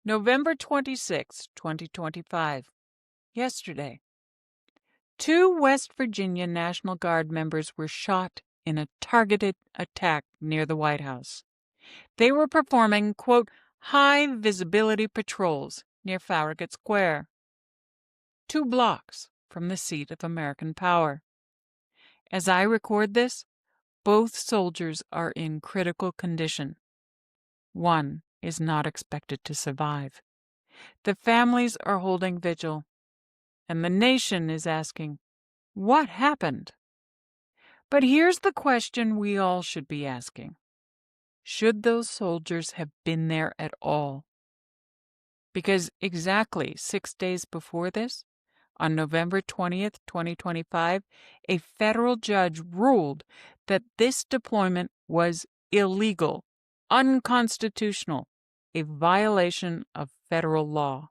November 26, 2025. Yesterday, 2 West Virginia National Guard members were shot in a targeted attack near the White House. They were performing, quote, high-visibility patrols near Farragut Square, 2 blocks from the seat of American power. As I record this, both soldiers are in critical condition. One is not expected to survive. The families are holding vigil, and the nation is asking, what happened? But here's the question we all should be asking. Should those soldiers have been there at all? Because exactly 6 days before this, on November 20th, 2025, a federal judge ruled that this deployment was illegal, unconstitutional, a violation of federal law.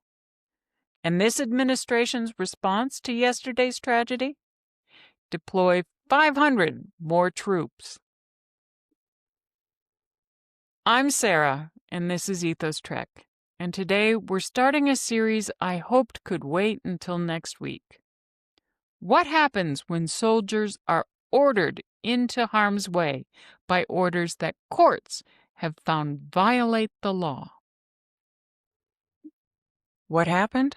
And this administration's response to yesterday's tragedy? Deploy 500 more troops. I'm Sera, and this is Ethos Trek. And today we're starting a series I hoped could wait until next week. What happens when soldiers are ordered into harm's way by orders that courts have found violate the law? What happened?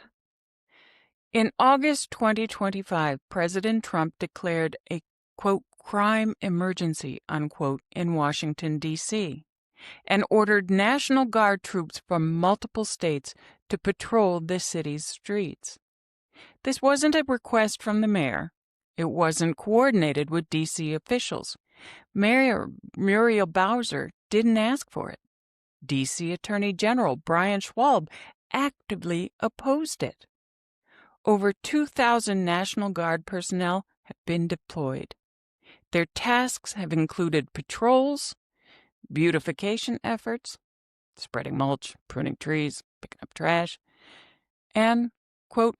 In August 2025, President Trump declared a, quote, crime emergency, unquote, in Washington, D.C., and ordered National Guard troops from multiple states to patrol the city's streets. This wasn't a request from the mayor. It wasn't coordinated with D.C. officials. Mayor Muriel Bowser didn't ask for it. D.C. Attorney General Brian Schwab actively opposed it. Over 2,000 National Guard personnel have been deployed. Their tasks have included patrols, beautification efforts, spreading mulch, pruning trees, picking up trash, and, quote,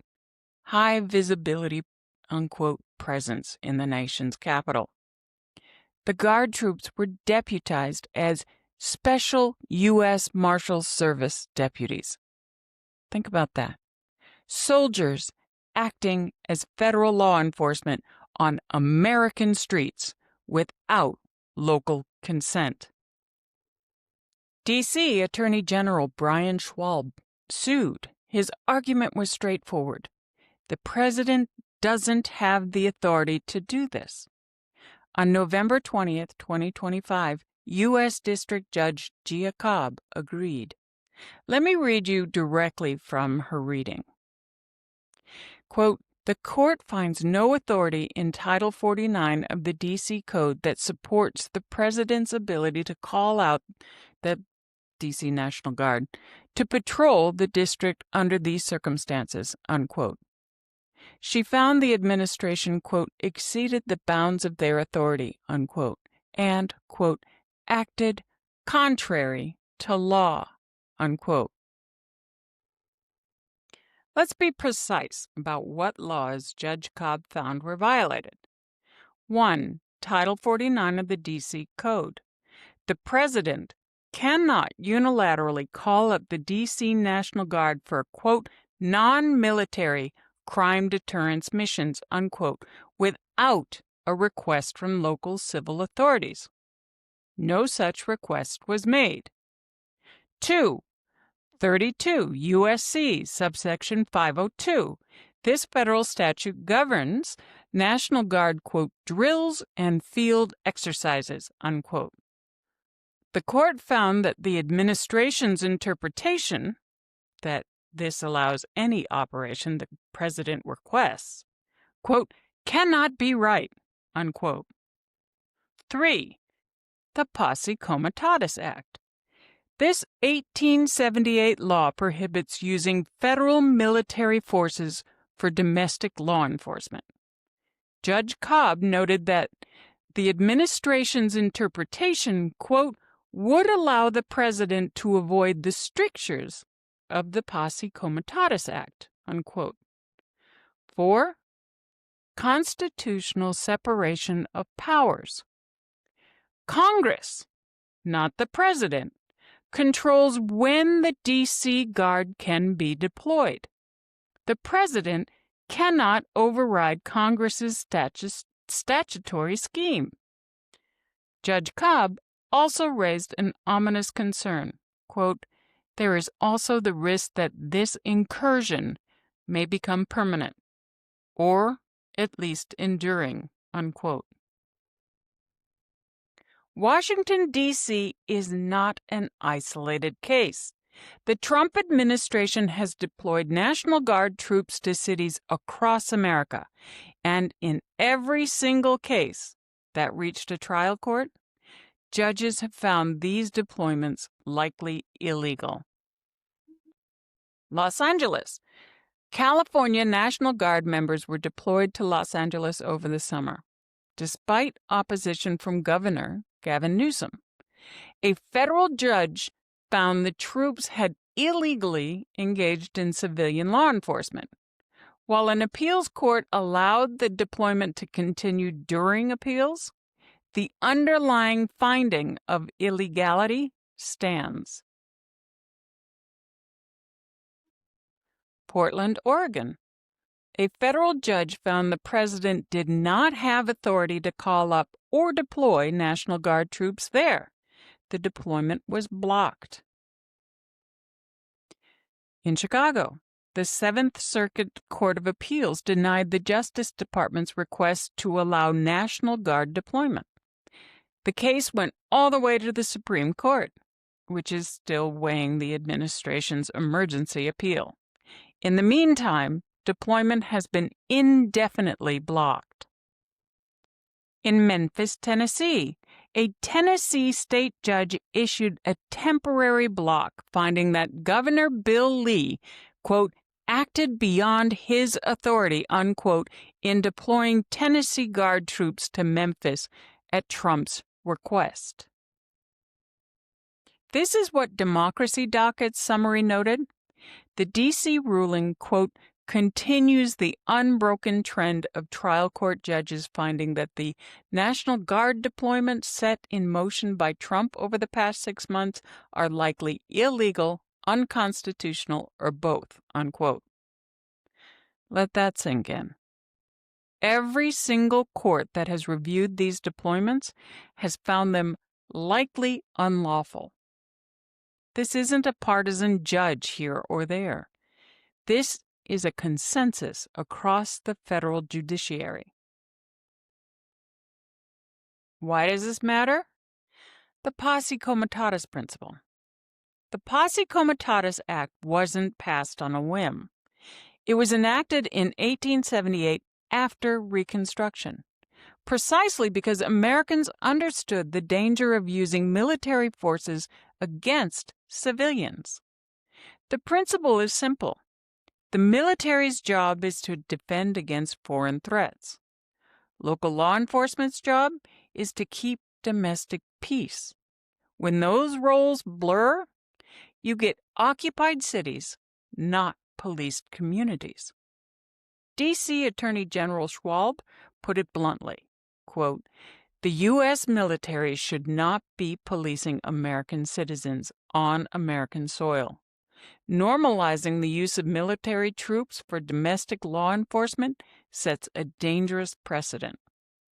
high visibility, unquote, presence in the nation's capital. The Guard troops were deputized as Special U.S. Marshal Service deputies. Think about that. Soldiers acting as federal law enforcement on American streets without local consent. D.C. Attorney General Brian Schwab sued. His argument was straightforward. The president doesn't have the authority to do this. On November 20th, 2025, U.S. District Judge Jia Cobb agreed. Let me read you directly from her reading. Quote, the court finds no authority in Title 49 of the D.C. Code that supports the president's ability to call out the D.C. National Guard to patrol the district under these circumstances, unquote. She found the administration, quote, exceeded the bounds of their authority, unquote, and, quote, acted contrary to law, unquote. Let's be precise about what laws Judge Cobb found were violated. 1. Title 49 of the D.C. Code. The president cannot unilaterally call up the D.C. National Guard for, quote, non-military crime deterrence missions, unquote, without a request from local civil authorities. No such request was made. 2. 32 U.S.C. subsection 502. This federal statute governs National Guard, quote, drills and field exercises, unquote. The court found that the administration's interpretation that this allows any operation the president requests, quote, cannot be right, unquote. 3. The Posse Comitatus Act. This 1878 law prohibits using federal military forces for domestic law enforcement. Judge Cobb noted that the administration's interpretation, quote, would allow the president to avoid the strictures of the Posse Comitatus Act, unquote. 4. constitutional separation of powers. Congress, not the president, controls when the D.C. Guard can be deployed. The president cannot override Congress's statutory scheme. Judge Cobb also raised an ominous concern. Quote, "There is also the risk that this incursion may become permanent, or at least enduring." Unquote. Washington, D.C. is not an isolated case. The Trump administration has deployed National Guard troops to cities across America, and in every single case that reached a trial court, judges have found these deployments likely illegal. Los Angeles. California National Guard members were deployed to Los Angeles over the summer, despite opposition from Governor Gavin Newsom. A federal judge found the troops had illegally engaged in civilian law enforcement, while an appeals court allowed the deployment to continue during appeals. The underlying finding of illegality stands. Portland, Oregon. A federal judge found the president did not have authority to call up or deploy National Guard troops there. The deployment was blocked. In Chicago, the Seventh Circuit Court of Appeals denied the Justice Department's request to allow National Guard deployment. The case went all the way to the Supreme Court, which is still weighing the administration's emergency appeal. In the meantime, deployment has been indefinitely blocked. In Memphis, Tennessee, a Tennessee state judge issued a temporary block, finding that Governor Bill Lee, quote, acted beyond his authority, unquote, in deploying Tennessee Guard troops to Memphis at Trump's request. This is what Democracy Docket's summary noted. The D.C. ruling, quote, continues the unbroken trend of trial court judges finding that the National Guard deployments set in motion by Trump over the past 6 months are likely illegal, unconstitutional, or both, unquote. Let that sink in. Every single court that has reviewed these deployments has found them likely unlawful. This isn't a partisan judge here or there. This is a consensus across the federal judiciary. Why does this matter? The Posse Comitatus principle. The Posse Comitatus Act wasn't passed on a whim. It was enacted in 1878 after Reconstruction, precisely because Americans understood the danger of using military forces against civilians. The principle is simple. The military's job is to defend against foreign threats. Local law enforcement's job is to keep domestic peace. When those roles blur, you get occupied cities, not policed communities. D.C. Attorney General Schwab put it bluntly, quote, "The U.S. military should not be policing American citizens on American soil. Normalizing the use of military troops for domestic law enforcement sets a dangerous precedent,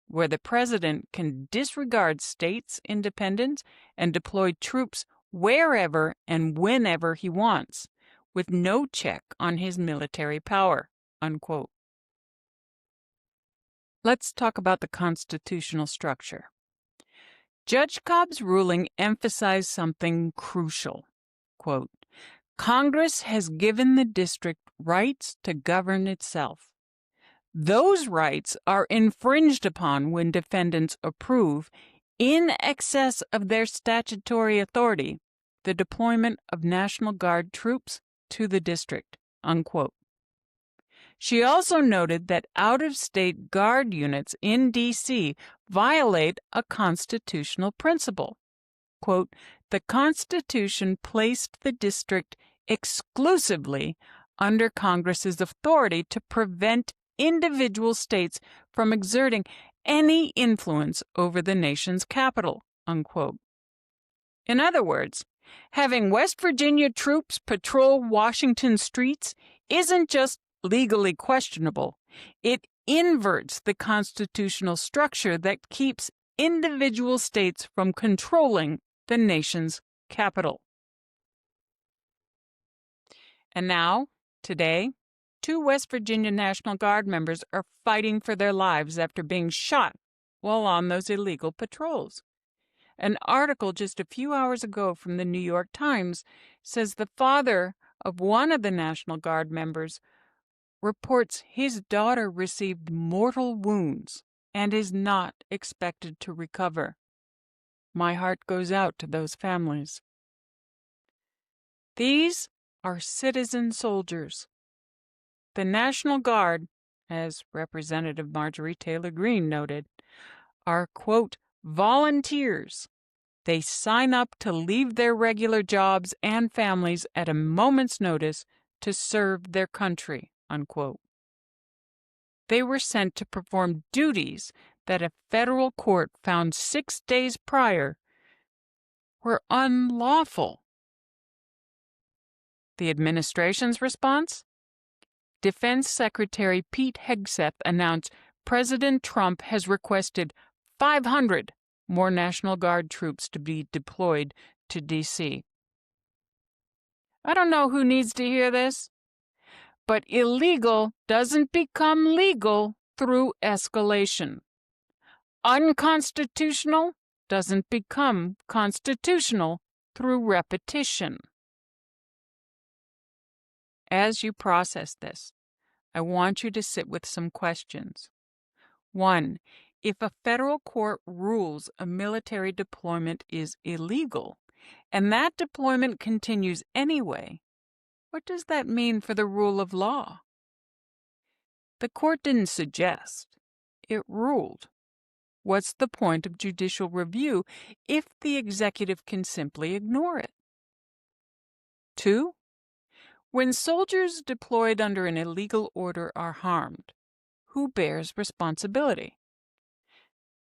where the president can disregard states' independence and deploy troops wherever and whenever he wants, with no check on his military power," unquote. Let's talk about the constitutional structure. Judge Cobb's ruling emphasized something crucial. Quote, "Congress has given the district rights to govern itself. Those rights are infringed upon when defendants approve, in excess of their statutory authority, the deployment of National Guard troops to the district," unquote. She also noted that out-of-state Guard units in D.C. violate a constitutional principle. Quote, "The Constitution placed the district exclusively under Congress's authority to prevent individual states from exerting any influence over the nation's capital, unquote. In other words, having West Virginia troops patrol Washington streets isn't just legally questionable. It inverts the constitutional structure that keeps individual states from controlling the nation's capital. And now, today, 2 West Virginia National Guard members are fighting for their lives after being shot while on those illegal patrols. An article just a few hours ago from the New York Times says the father of one of the National Guard members reports his daughter received mortal wounds and is not expected to recover. My heart goes out to those families. These are citizen soldiers. The National Guard, as Representative Marjorie Taylor Greene noted, are, quote, volunteers. They sign up to leave their regular jobs and families at a moment's notice to serve their country, unquote. They were sent to perform duties that a federal court found 6 days prior were unlawful. The administration's response? Defense Secretary Pete Hegseth announced President Trump has requested 500 more National Guard troops to be deployed to D.C. I don't know who needs to hear this, but illegal doesn't become legal through escalation. Unconstitutional doesn't become constitutional through repetition. As you process this, I want you to sit with some questions. 1. If a federal court rules a military deployment is illegal, and that deployment continues anyway, what does that mean for the rule of law? The court didn't suggest, it ruled. What's the point of judicial review if the executive can simply ignore it? 2. When soldiers deployed under an illegal order are harmed, who bears responsibility?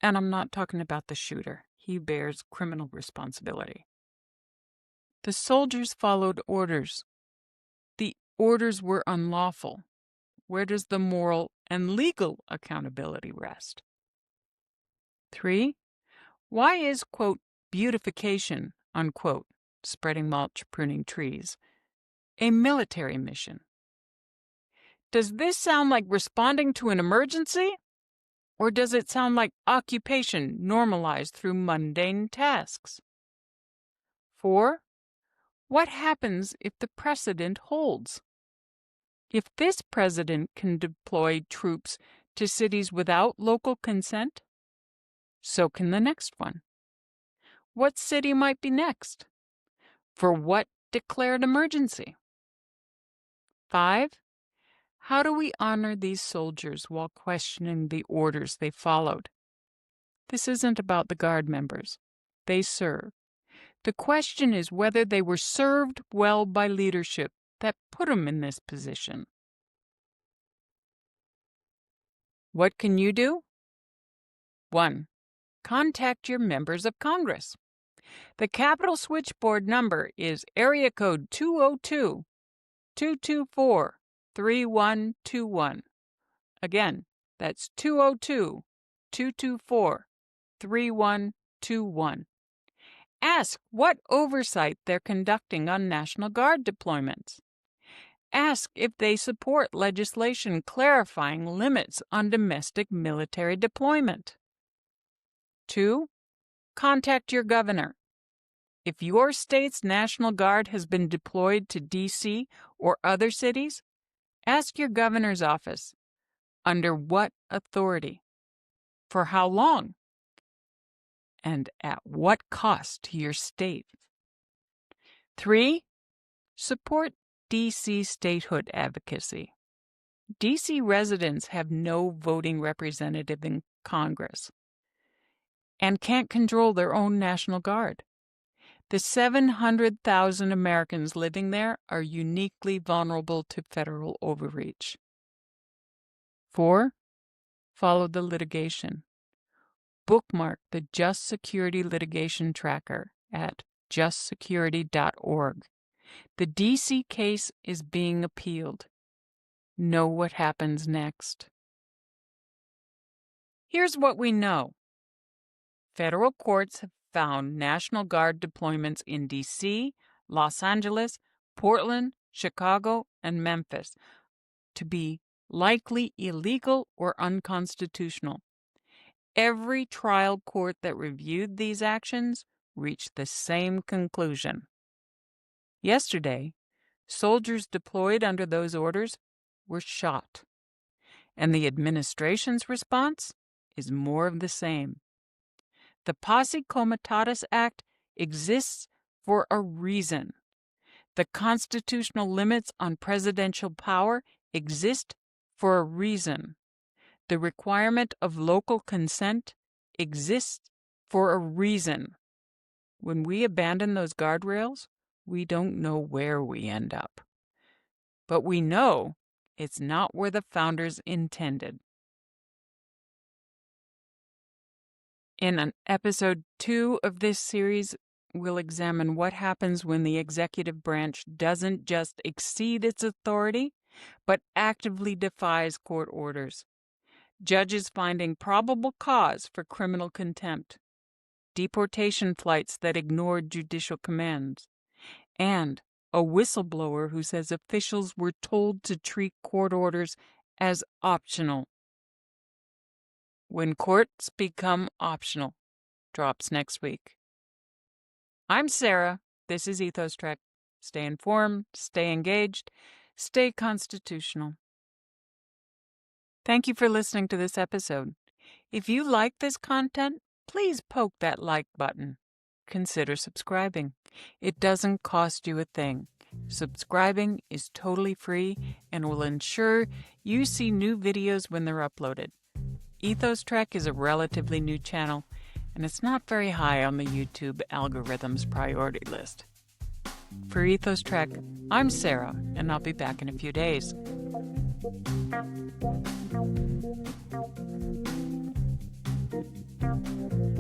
And I'm not talking about the shooter. He bears criminal responsibility. The soldiers followed orders. The orders were unlawful. Where does the moral and legal accountability rest? 3. Why is, quote, beautification, unquote, spreading mulch, pruning trees, a military mission? Does this sound like responding to an emergency? Or does it sound like occupation normalized through mundane tasks? 4. What happens if the precedent holds? If this president can deploy troops to cities without local consent, so can the next one. What city might be next? For what declared emergency? 5. How do we honor these soldiers while questioning the orders they followed? This isn't about the Guard members. They serve. The question is whether they were served well by leadership that put them in this position. What can you do? 1. Contact your members of Congress. The Capitol switchboard number is area code 202-224-3121. Again, that's 202-224-3121. Ask what oversight they're conducting on National Guard deployments. Ask if they support legislation clarifying limits on domestic military deployment. 2. Contact your governor. If your state's National Guard has been deployed to D.C. or other cities, ask your governor's office, under what authority, for how long, and at what cost to your state. 3. Support D.C. statehood advocacy. D.C. residents have no voting representative in Congress and can't control their own National Guard. The 700,000 Americans living there are uniquely vulnerable to federal overreach. 4. Follow the litigation. Bookmark the Just Security Litigation Tracker at justsecurity.org. The D.C. case is being appealed. Know what happens next. Here's what we know. Federal courts have found National Guard deployments in D.C., Los Angeles, Portland, Chicago, and Memphis to be likely illegal or unconstitutional. Every trial court that reviewed these actions reached the same conclusion. Yesterday, soldiers deployed under those orders were shot, and the administration's response is more of the same. The Posse Comitatus Act exists for a reason. The constitutional limits on presidential power exist for a reason. The requirement of local consent exists for a reason. When we abandon those guardrails, we don't know where we end up. But we know it's not where the founders intended. In episode 2 of this series, we'll examine what happens when the executive branch doesn't just exceed its authority, but actively defies court orders. Judges finding probable cause for criminal contempt, deportation flights that ignored judicial commands, and a whistleblower who says officials were told to treat court orders as optional. When Courts Become Optional drops next week. I'm Sera. This is Ethos Trek. Stay informed, stay engaged, stay constitutional. Thank you for listening to this episode. If you like this content, please poke that like button. Consider subscribing. It doesn't cost you a thing. Subscribing is totally free and will ensure you see new videos when they're uploaded. Ethos Trek is a relatively new channel, and it's not very high on the YouTube algorithm's priority list. For Ethos Trek, I'm Sera, and I'll be back in a few days.